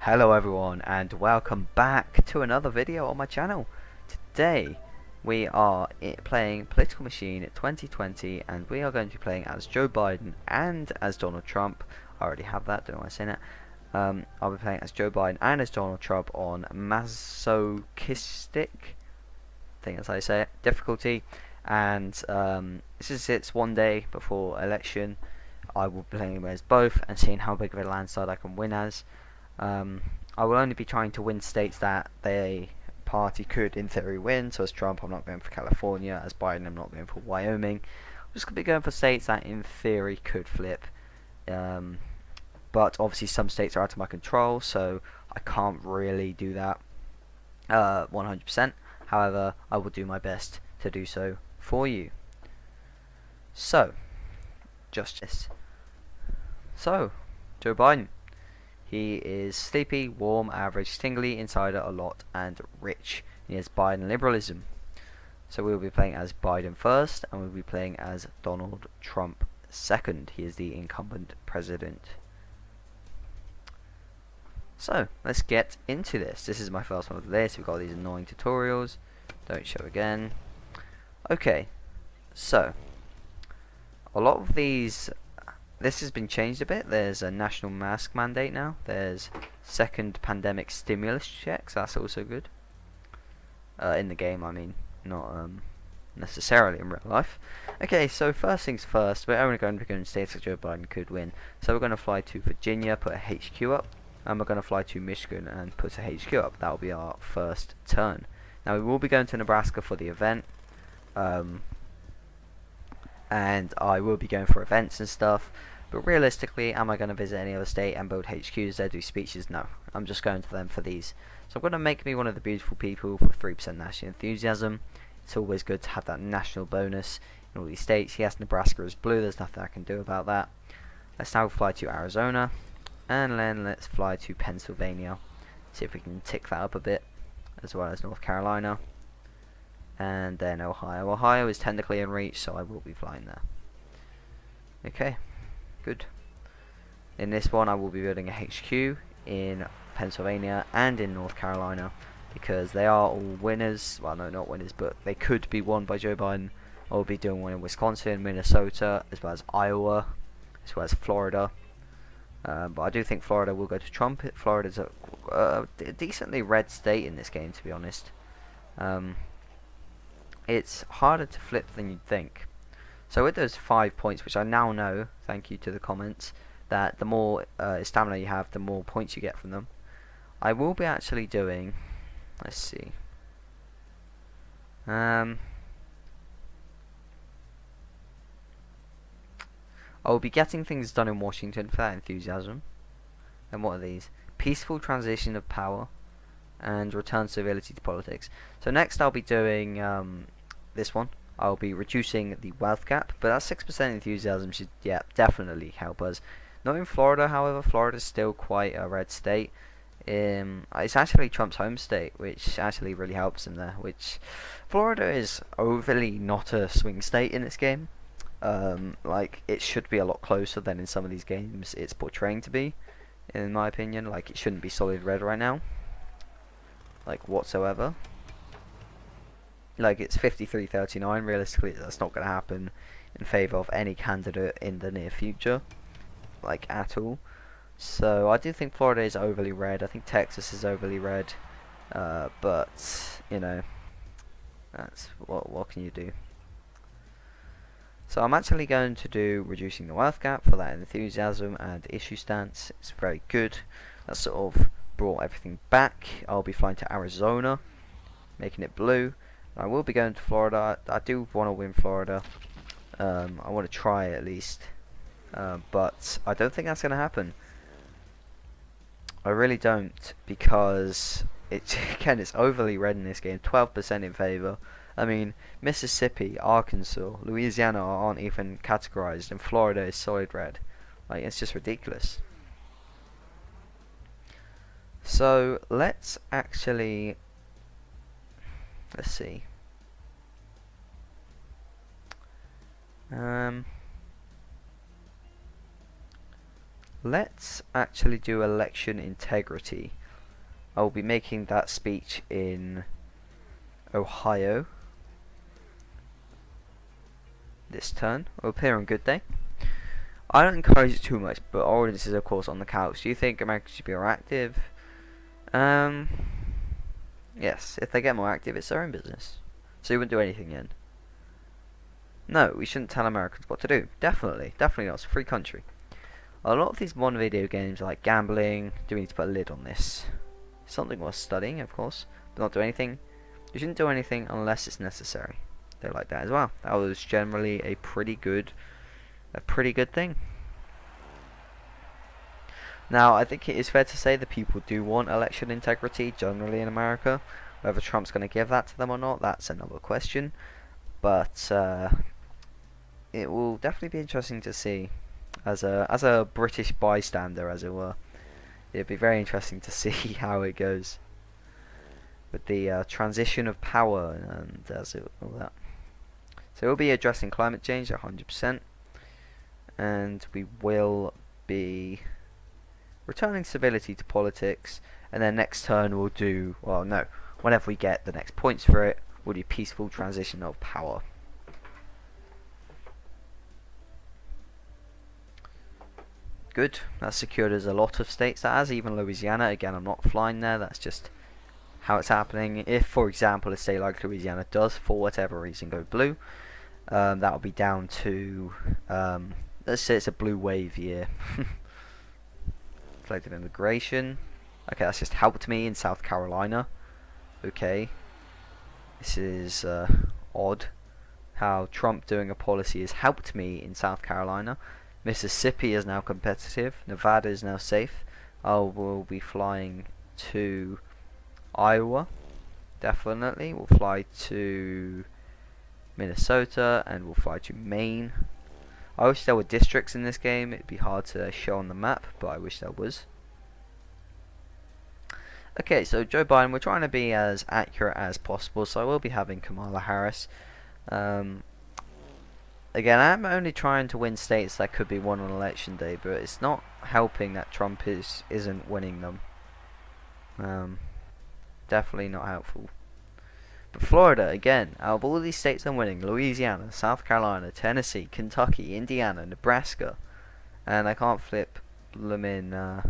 Hello everyone and welcome back to another video on my channel. Today we are playing Political Machine 2020 and we are going to be playing as Joe Biden and as Donald Trump. I already have that, don't know why I'm saying it. I'll be playing as Joe Biden and as Donald Trump on masochistic, I think that's how you say it, difficulty. And since it's one day before election, I will be playing as both and seeing how big of a landslide I can win as. I will only be trying to win states that the party could, in theory, win. So as Trump, I'm not going for California. As Biden, I'm not going for Wyoming. I'm just going to be going for states that, in theory, could flip. But obviously, some states are out of my control, so I can't really do that 100%. However, I will do my best to do so for you. So, justice. So, Joe Biden. He is sleepy, warm, average, tingly, insider, a lot, and rich. He has Biden liberalism. So we will be playing as Biden first, and we'll be playing as Donald Trump second. He is the incumbent president. So let's get into this. This is my first one of the list. We've got these annoying tutorials. Don't show again. Okay, so a lot of these. This has been changed a bit. There's a national mask mandate now. There's second pandemic stimulus checks. That's also good. In the game, I mean, not necessarily in real life. Okay, so first things first, we're only going to be going states that Joe Biden could win. So we're going to fly to Virginia, put a HQ up, and we're going to fly to Michigan and put a HQ up. That will be our first turn. Now we will be going to Nebraska for the event. And I will be going for events and stuff. But realistically, am I going to visit any other state and build HQs there, do speeches? No. I'm just going to them for these. So I'm going to make me one of the beautiful people with 3% national enthusiasm. It's always good to have that national bonus in all these states. Yes, Nebraska is blue. There's nothing I can do about that. Let's now fly to Arizona. And then let's fly to Pennsylvania. See if we can tick that up a bit. As well as North Carolina. And then Ohio. Ohio is technically in reach, so I will be flying there. Okay, good. In this one, I will be building a HQ in Pennsylvania and in North Carolina because they are all winners. Well, no, not winners, but they could be won by Joe Biden. I will be doing one in Wisconsin, Minnesota, as well as Iowa, as well as Florida. But I do think Florida will go to Trump. Florida's a decently red state in this game, to be honest. It's harder to flip than you'd think. So with those 5 points, which I now know, thank you to the comments, that the more stamina you have, the more points you get from them. I will be actually doing, let's see, I will be getting things done in Washington for that enthusiasm. And what are these? Peaceful transition of power and return civility to politics. So next I'll be doing this one. I'll be reducing the wealth gap, but that 6% enthusiasm should, yeah, definitely help us. Not in Florida, however. Florida's still quite a red state. It's actually Trump's home state, which actually really helps him there. Which Florida is overly not a swing state in this game. Like it should be a lot closer than in some of these games it's portraying to be, in my opinion. Like it shouldn't be solid red right now, like whatsoever. Like it's 53-39. Realistically, that's not going to happen in favour of any candidate in the near future, like at all. So I do think Florida is overly red. I think Texas is overly red, but you know, that's what can you do? So I'm actually going to do reducing the wealth gap for that enthusiasm and issue stance. It's very good. That sort of brought everything back. I'll be flying to Arizona, making it blue. I will be going to Florida. I do want to win Florida. I want to try at least, but I don't think that's going to happen. I really don't, because again it's overly red in this game. 12% in favor. I mean, Mississippi, Arkansas, Louisiana aren't even categorized, and Florida is solid red. Like it's just ridiculous. So let's actually. Let's see. Let's actually do election integrity. I will be making that speech in Ohio this turn. It will appear on Good Day. I don't encourage it too much, but our audience is of course on the couch. Do you think America should be more active? Yes, if they get more active, it's their own business. So you wouldn't do anything then? No, we shouldn't tell Americans what to do. Definitely not. It's a free country. A lot of these modern video games are like gambling. Do we need to put a lid on this? Something worth studying, of course, but not do anything. You shouldn't do anything unless it's necessary. They're like that as well. That was generally a pretty good thing. Now, I think it is fair to say that people do want election integrity generally in America. Whether Trump's going to give that to them or not, that's another question. But it will definitely be interesting to see, as a British bystander, as it were. It'd be very interesting to see how it goes with the transition of power and all that. So we'll be addressing climate change 100%, and we will be returning civility to politics. And then next turn we'll do, well, no, whenever we get the next points for it, we'll do peaceful transition of power. Good. That's secured as a lot of states. That has, even Louisiana. Again, I'm not flying there. That's just how it's happening. If, for example, a state like Louisiana does, for whatever reason, go blue, that'll be down to, let's say it's a blue wave year. Selected immigration. Okay, that's just helped me in South Carolina. Okay. This is odd. How Trump doing a policy has helped me in South Carolina. Mississippi is now competitive. Nevada is now safe. I will be flying to Iowa. Definitely. We'll fly to Minnesota and we'll fly to Maine. I wish there were districts in this game. It'd be hard to show on the map, but I wish there was. Okay, so Joe Biden, we're trying to be as accurate as possible, so I will be having Kamala Harris. Again, I'm only trying to win states that could be won on election day, but it's not helping that Trump isn't winning them. Definitely not helpful. But Florida, again, out of all these states I'm winning, Louisiana, South Carolina, Tennessee, Kentucky, Indiana, Nebraska, and I can't flip them in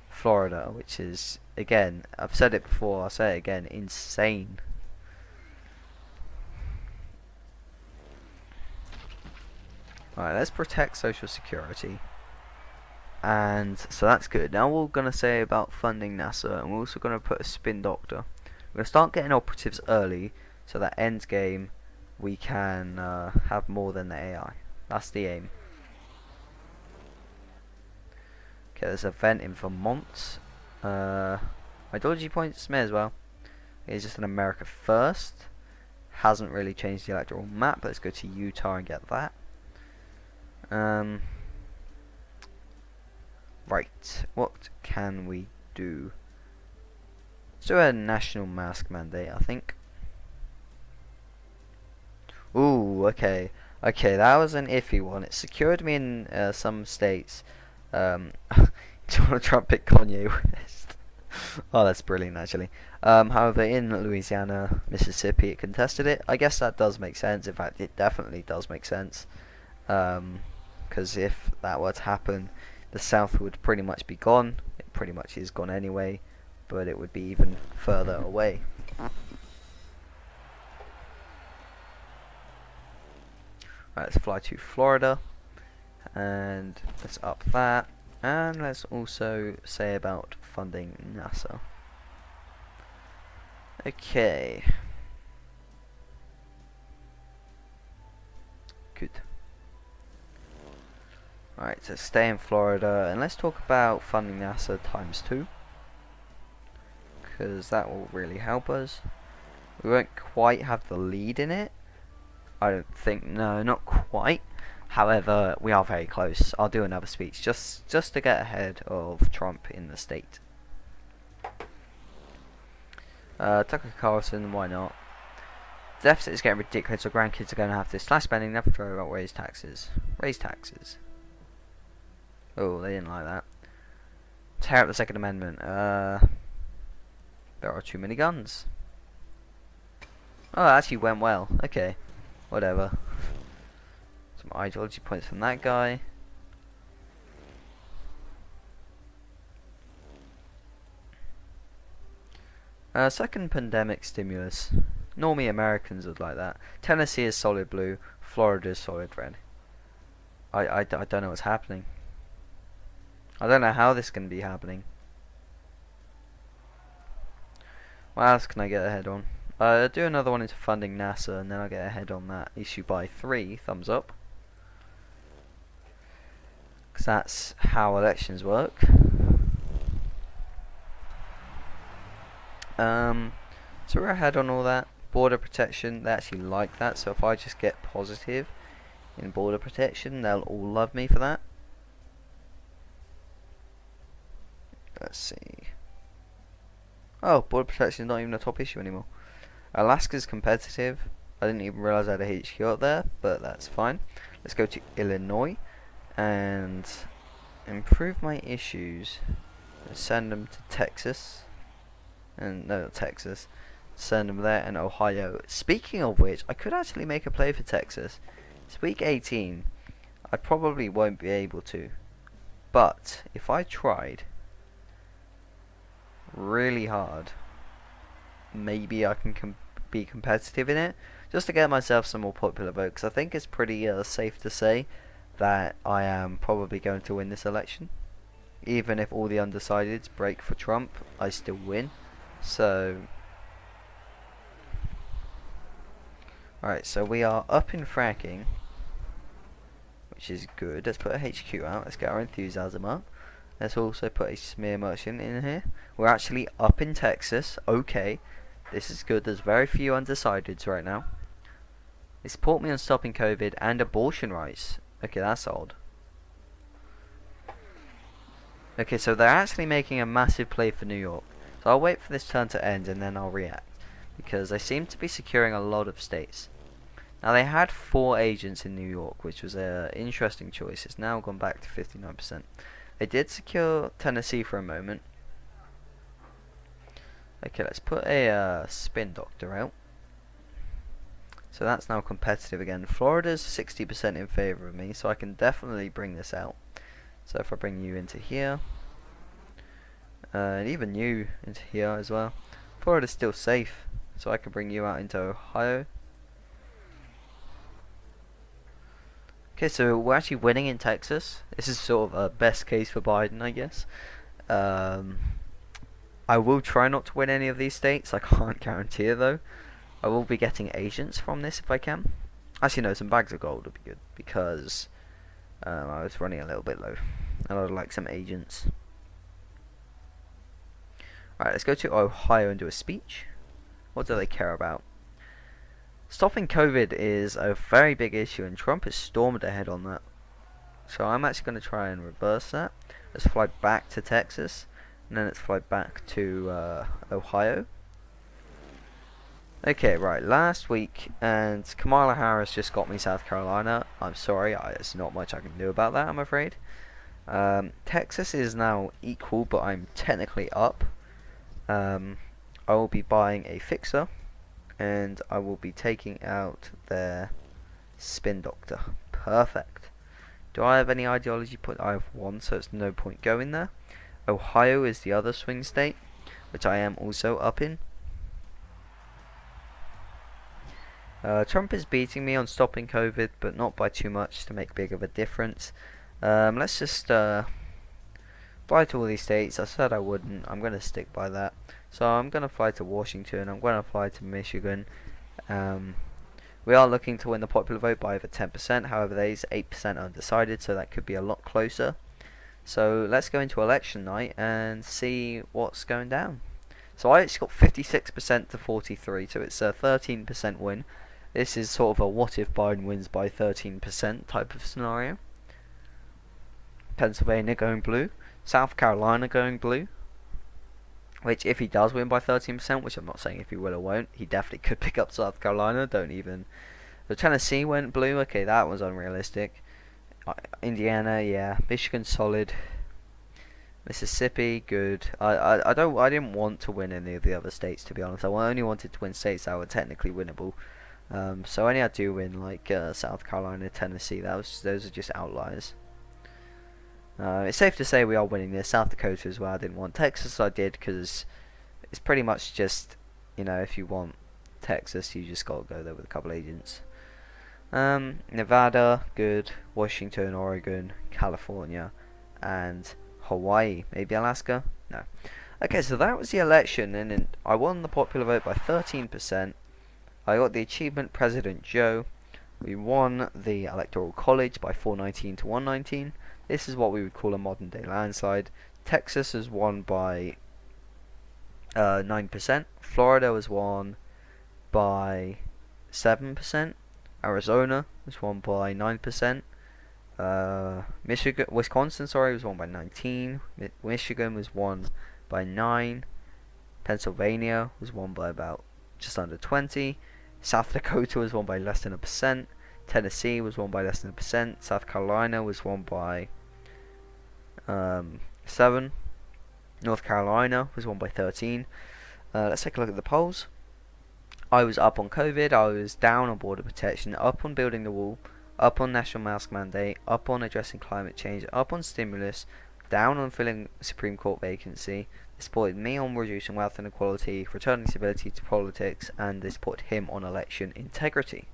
Florida, which is, again, I've said it before, I'll say it again, insane. Alright, let's protect Social Security. And so that's good. Now we're going to say about funding NASA, and we're also going to put a spin doctor. We're going to start getting operatives early, so that end game we can have more than the AI. That's the aim. Okay, there's an event in Vermont. My dodgy points may as well. It's just an America first. Hasn't really changed the electoral map. Let's go to Utah and get that. Right, what can we do? Let's do a national mask mandate, I think. Ooh, okay. Okay, that was an iffy one. It secured me in some states. Donald Trump picked Kanye West. Oh, that's brilliant, actually. However, in Louisiana, Mississippi, it contested it. I guess that does make sense. In fact, it definitely does make sense. Because if that were to happen, the South would pretty much be gone. It pretty much is gone anyway, but it would be even further away. Right, let's fly to Florida, and let's up that, and let's also say about funding NASA. Okay. Good. Alright, so stay in Florida, and let's talk about funding NASA ×2, because that will really help us. We won't quite have the lead in it, I don't think. No, not quite. However, we are very close. I'll do another speech just to get ahead of Trump in the state. Tucker Carlson, why not? Deficit is getting ridiculous, so grandkids are going to have to slash spending, never worry about raise taxes. Raise taxes. Oh, they didn't like that. Tear up the Second Amendment. There are too many guns. Oh, that actually went well. Okay, whatever. Some ideology points from that guy. Second pandemic stimulus. Normally Americans would like that. Tennessee is solid blue. Florida is solid red. I don't know what's happening. I don't know how this can be happening. What else can I get ahead on? Do another one into funding NASA, and then I'll get ahead on that issue by 3 thumbs up. Because that's how elections work. So we're ahead on all that. Border protection, they actually like that, so if I just get positive in border protection, they'll all love me for that. Let's see. Oh, border protection is not even a top issue anymore. Alaska's competitive. I didn't even realise I had a HQ up there, but that's fine. Let's go to Illinois and improve my issues and send them to Texas. And no, not Texas. Send them there, and Ohio. Speaking of which, I could actually make a play for Texas. It's week 18. I probably won't be able to. But if I tried really hard, maybe I can be competitive in it, just to get myself some more popular vote, because I think it's pretty safe to say that I am probably going to win this election. Even if all the undecideds break for Trump, I still win. So, alright, so we are up in fracking, which is good. Let's put a HQ out. Let's get our enthusiasm up. Let's also put a smear merchant in here. We're actually up in Texas. Okay, this is good. There's very few undecideds right now. They support me on stopping COVID and abortion rights. Okay, that's odd. Okay, so they're actually making a massive play for New York. So I'll wait for this turn to end and then I'll react, because they seem to be securing a lot of states. Now they had 4 agents in New York, which was an interesting choice. It's now gone back to 59%. They did secure Tennessee for a moment. Okay, let's put a spin doctor out. So that's now competitive again. Florida's 60% in favor of me, so I can definitely bring this out. So if I bring you into here, and even you into here as well, Florida's still safe, so I can bring you out into Ohio. Okay, so we're actually winning in Texas. This is sort of a best case for Biden, I guess. I will try not to win any of these states. I can't guarantee it though. I will be getting agents from this if I can. Actually no, some bags of gold would be good, because I was running a little bit low and I would like some agents. Alright, let's go to Ohio and do a speech. What do they care about? Stopping COVID is a very big issue, and Trump has stormed ahead on that. So I'm actually going to try and reverse that. Let's fly back to Texas, and then let's fly back to Ohio. Okay, right, last week, and Kamala Harris just got me South Carolina. I'm sorry, there's not much I can do about that, I'm afraid. Texas is now equal, but I'm technically up. I will be buying a fixer, and I will be taking out their spin doctor. Perfect. Do I have any ideology point? I have 1, so it's no point going there. Ohio is the other swing state, which I am also up in. Trump is beating me on stopping COVID, but not by too much to make big of a difference. Let's just fly to all these states. I said I wouldn't. I'm going to stick by that. So I'm going to fly to Washington. I'm going to fly to Michigan. We are looking to win the popular vote by over 10%. However, there is 8% undecided, so that could be a lot closer. So let's go into election night and see what's going down. So I actually got 56% to 43, so it's a 13% win. This is sort of a what if Biden wins by 13% type of scenario. Pennsylvania going blue. South Carolina going blue. Which, if he does win by 13%, which I'm not saying if he will or won't, he definitely could pick up South Carolina. Don't even. The Tennessee went blue. Okay, that was unrealistic. Indiana, yeah. Michigan, solid. Mississippi, good. I didn't want to win any of the other states, to be honest. I only wanted to win states that were technically winnable. So I only had to win like South Carolina, Tennessee. Those are just outliers. It's safe to say we are winning this. South Dakota as well. I didn't want Texas. I did because it's pretty much just, if you want Texas, you just gotta go there with a couple agents. Nevada, good. Washington, Oregon, California, and Hawaii. Maybe Alaska? No. Okay, so that was the election, and I won the popular vote by 13%. I got the achievement President Joe. We won the Electoral College by 419 to 119. This is what we would call a modern day landslide. Texas has won by 9%. Florida was won by 7%. Arizona was won by 9%. Wisconsin, was won by 19. Michigan was won by 9. Pennsylvania was won by about just under 20. South Dakota was won by less than 1%. Tennessee was won by less than 1%. South Carolina was won by 7. North Carolina was won by 13. Let's take a look at the polls. I was up on COVID, I was down on border protection, up on building the wall, up on national mask mandate, up on addressing climate change, up on stimulus, down on filling Supreme Court vacancy. They supported me on reducing wealth inequality, returning stability to politics, and they supported him on election integrity.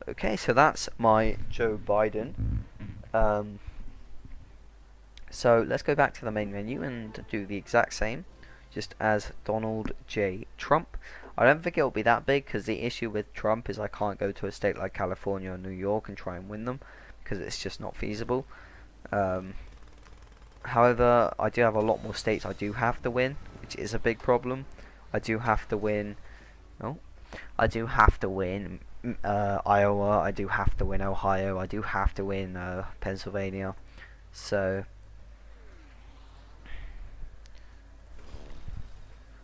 Okay, so that's my Joe Biden. So let's go back to the main menu and do the exact same, just as Donald J. Trump. I don't think it'll be that big, because the issue with Trump is I can't go to a state like California or New York and try and win them, because it's just not feasible. However, I do have a lot more states I do have to win, which is a big problem. I do have to win. I do have to win Iowa. I do have to win Ohio. I do have to win Pennsylvania. So,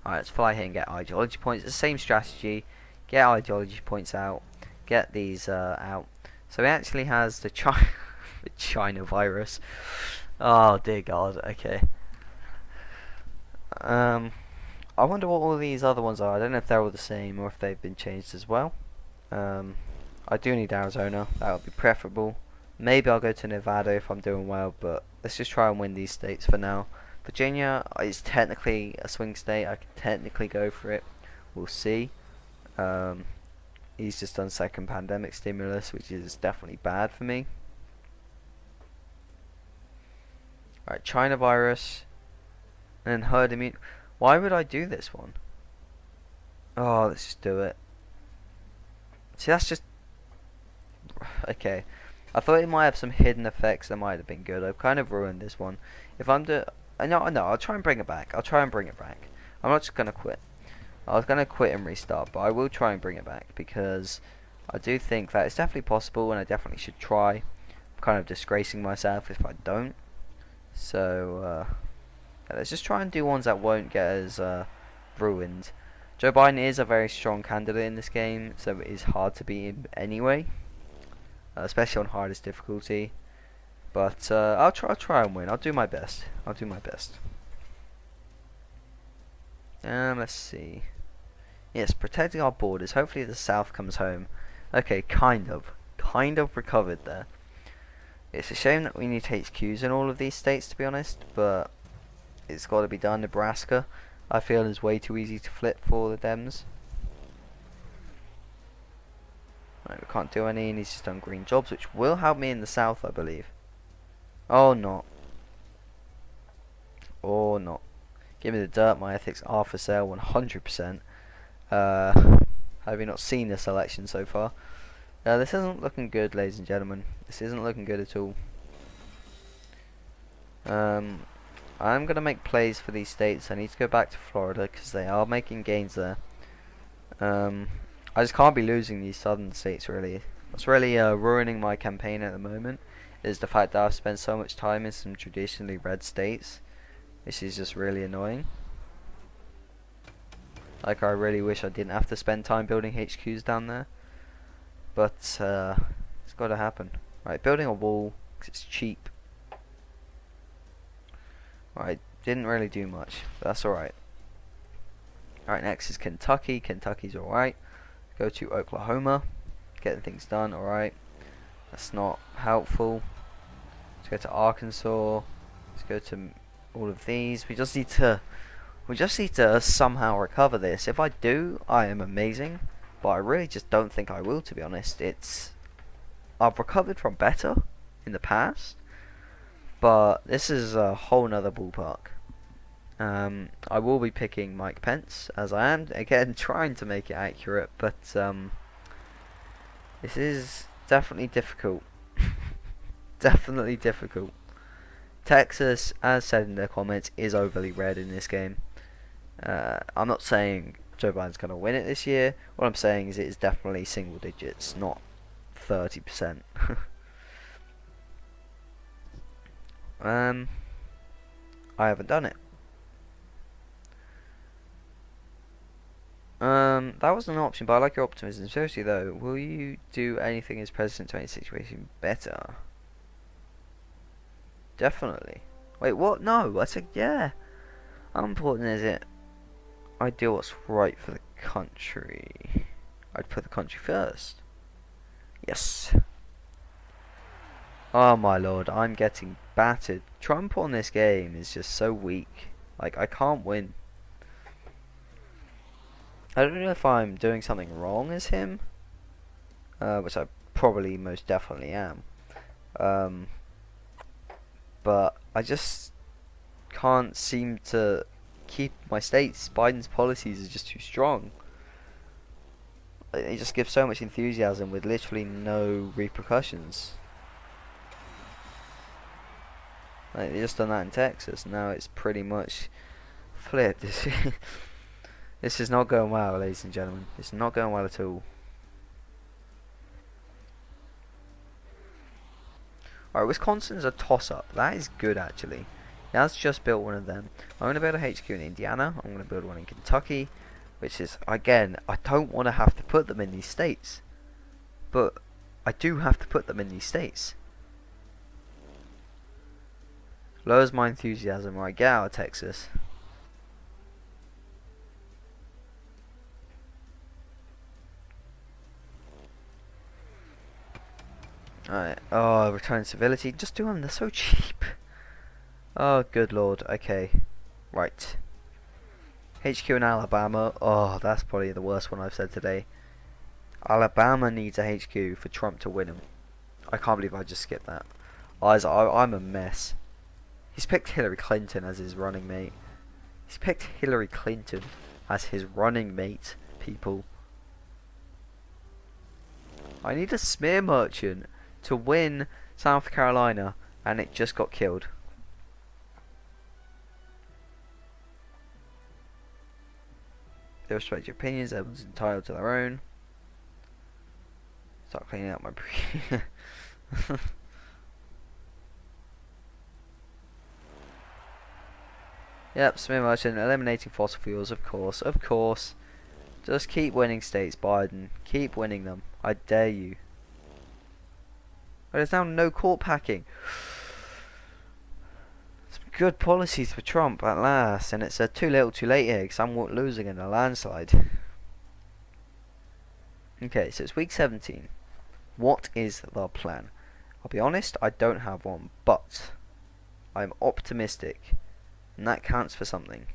alright, let's fly here and get ideology points. It's the same strategy. Get ideology points out. Get these out. So he actually has the the China virus. Oh dear God. Okay. I wonder what all these other ones are. I don't know if they're all the same or if they've been changed as well. I do need Arizona. That would be preferable. Maybe I'll go to Nevada if I'm doing well, but let's just try and win these states for now. Virginia is technically a swing state. I can technically go for it. We'll see. He's just done second pandemic stimulus, which is definitely bad for me. Alright, China virus. And then herd immunity. Why would I do this one? Oh, let's just do it. See, that's just... Okay. I thought it might have some hidden effects that might have been good. I've kind of ruined this one. If I'm no, I'll try and bring it back. I'm not just going to quit. I was going to quit and restart, but I will try and bring it back, because I do think that it's definitely possible, and I definitely should try. I'm kind of disgracing myself if I don't. So, let's just try and do ones that won't get us ruined. Joe Biden is a very strong candidate in this game, so it is hard to beat him anyway, especially on hardest difficulty. But I'll try and win. I'll do my best. Let's see. Yes, protecting our borders. Hopefully the South comes home. Okay, kind of recovered there. It's a shame that we need HQs in all of these states, to be honest, but it's got to be done. Nebraska, I feel, is way too easy to flip for the Dems. Right, we can't do any, and he's just done green jobs, which will help me in the South, I believe. Oh, not. Or not. Give me the dirt, my ethics are for sale 100%. Have you not seen this election so far? This isn't looking good, ladies and gentlemen. This isn't looking good at all. I'm going to make plays for these states. I need to go back to Florida because they are making gains there. I just can't be losing these southern states, really. What's really ruining my campaign at the moment is the fact that I've spent so much time in some traditionally red states. This is just really annoying. Like, I really wish I didn't have to spend time building HQs down there. But, it's got to happen. Right, building a wall, 'cause it's cheap. Right, didn't really do much, but that's alright. Alright, next is Kentucky. Kentucky's alright. Go to Oklahoma. Getting things done, alright. That's not helpful. Let's go to Arkansas. Let's go to all of these. We just need to somehow recover this. If I do, I am amazing. But I really just don't think I will, to be honest. I've recovered from better in the past, but this is a whole nother ballpark. I will be picking Mike Pence, as I am, again, trying to make it accurate, but this is definitely difficult. Definitely difficult. Texas, as said in the comments, is overly red in this game. I'm not saying Joe Biden's going to win it this year. What I'm saying is it is definitely single digits, not 30%. I haven't done it. That was an option, but I like your optimism. Seriously though, will you do anything as president to make the situation better? Definitely. Wait, what? No, I said yeah. How important is it? I do what's right for the country. I'd put the country first. Yes. Oh my lord, I'm getting battered. Trump on this game is just so weak. Like, I can't win. I don't know if I'm doing something wrong as him, which I probably most definitely am. But I just can't seem to keep my states. Biden's policies are just too strong. They just give so much enthusiasm with literally no repercussions. Like, they just done that in Texas. Now it's pretty much flipped. This is not going well, ladies and gentlemen. It's not going well at all. Alright, Wisconsin's a toss-up. That is good, actually. He has just built one of them. I'm going to build a HQ in Indiana. I'm going to build one in Kentucky. Which is, again, I don't want to have to put them in these states. But I do have to put them in these states. Lowers my enthusiasm. Right, get out of Texas. Alright, oh, return civility. Just do them, they're so cheap. Oh, good lord, okay. Right. HQ in Alabama. Oh, that's probably the worst one I've said today. Alabama needs a HQ for Trump to win him. I can't believe I just skipped that. I'm a mess. He's picked Hillary Clinton as his running mate. He's picked Hillary Clinton as his running mate, people. I need a smear merchant to win South Carolina, and it just got killed. They respect your opinions, everyone's entitled to their own. Start cleaning up my Yep, smear merchant, eliminating fossil fuels, of course, of course. Just keep winning states, Biden. Keep winning them. I dare you. There's now no court packing. Some good policies for Trump at last, and it's too little too late here because I'm losing in a landslide. Okay, so it's week 17. What is the plan? I'll be honest, I don't have one, but I'm optimistic, and that counts for something.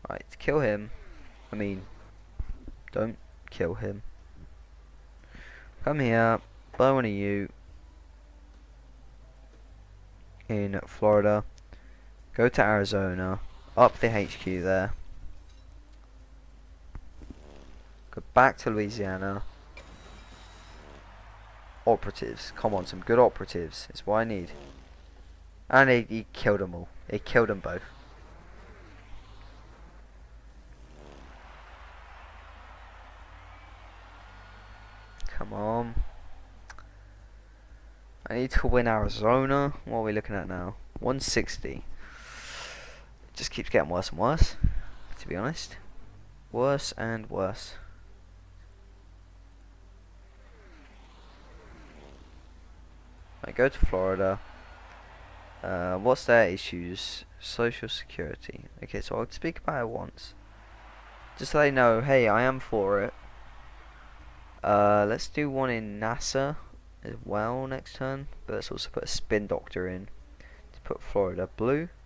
Right, kill him. I mean, don't kill him. Come here, buy one of you in Florida. Go to Arizona, up the HQ there. Go back to Louisiana. Operatives, come on, some good operatives. It's what I need. And he killed them all. He killed them both. Come on. I need to win Arizona. What are we looking at now? 160. It just keeps getting worse and worse, to be honest. Worse and worse. I go to Florida. What's their issues? Social security. Okay, so I'll speak about it once. Just so they know, hey, I am for it. Let's do one in NASA as well next turn. But let's also put a spin doctor in. To put Florida.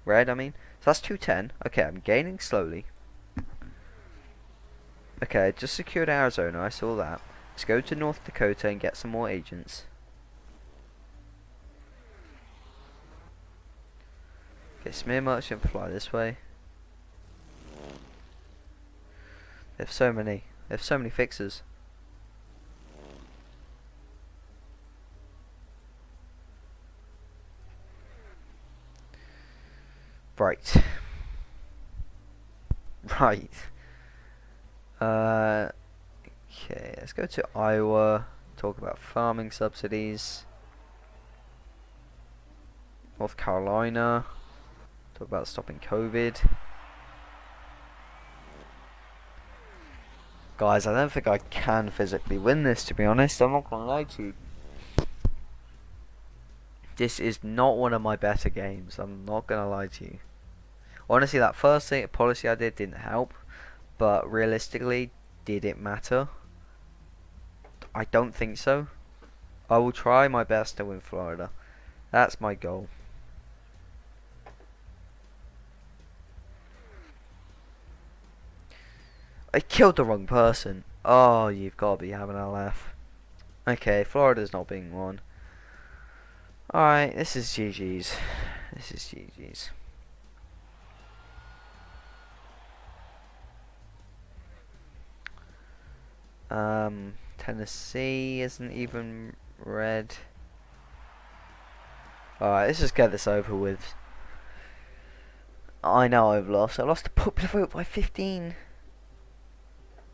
Red, I mean. So that's 210. Okay, I'm gaining slowly. Okay, I just secured Arizona, I saw that. Let's go to North Dakota and get some more agents. Okay, Smear Merchant, fly this way. They have so many. They have so many fixers. Right. Right. Okay, let's go to Iowa. Talk about farming subsidies. North Carolina. Talk about stopping COVID. Guys, I don't think I can physically win this, to be honest. I'm not gonna lie to you. This is not one of my better games. I'm not gonna lie to you. Honestly, that first policy I did didn't help. But realistically, did it matter? I don't think so. I will try my best to win Florida. That's my goal. I killed the wrong person. Oh, you've got to be having a laugh. Okay, Florida's not being won. Alright, this is GG's. This is GG's. Tennessee isn't even red. Alright, let's just get this over with. I know I've lost. I lost the popular vote by 15.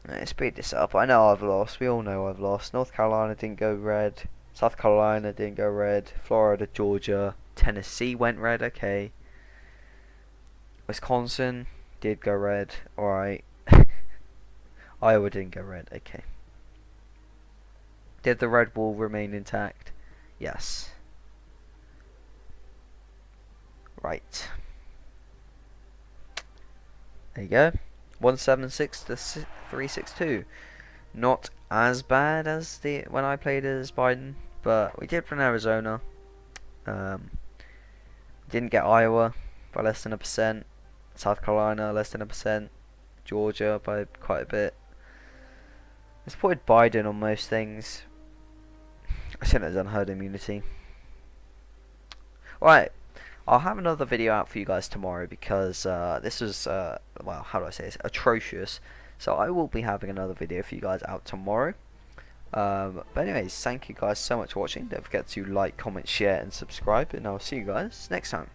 Let's speed this up. I know I've lost. We all know I've lost. North Carolina didn't go red. South Carolina didn't go red. Florida, Georgia, Tennessee went red. Okay. Wisconsin did go red. Alright. Iowa didn't go red. Okay. Did the red wall remain intact? Yes. Right. There you go. 176 to 362. Not as bad as the when I played as Biden, but we did win Arizona. Didn't get Iowa by less than 1%. South Carolina less than 1%. Georgia by quite a bit. I supported Biden on most things. I shouldn't have done herd immunity. Right. I'll have another video out for you guys tomorrow because this was, well, how do I say this? Atrocious. So I will be having another video for you guys out tomorrow. But anyways, thank you guys so much for watching. Don't forget to like, comment, share, and subscribe. And I'll see you guys next time.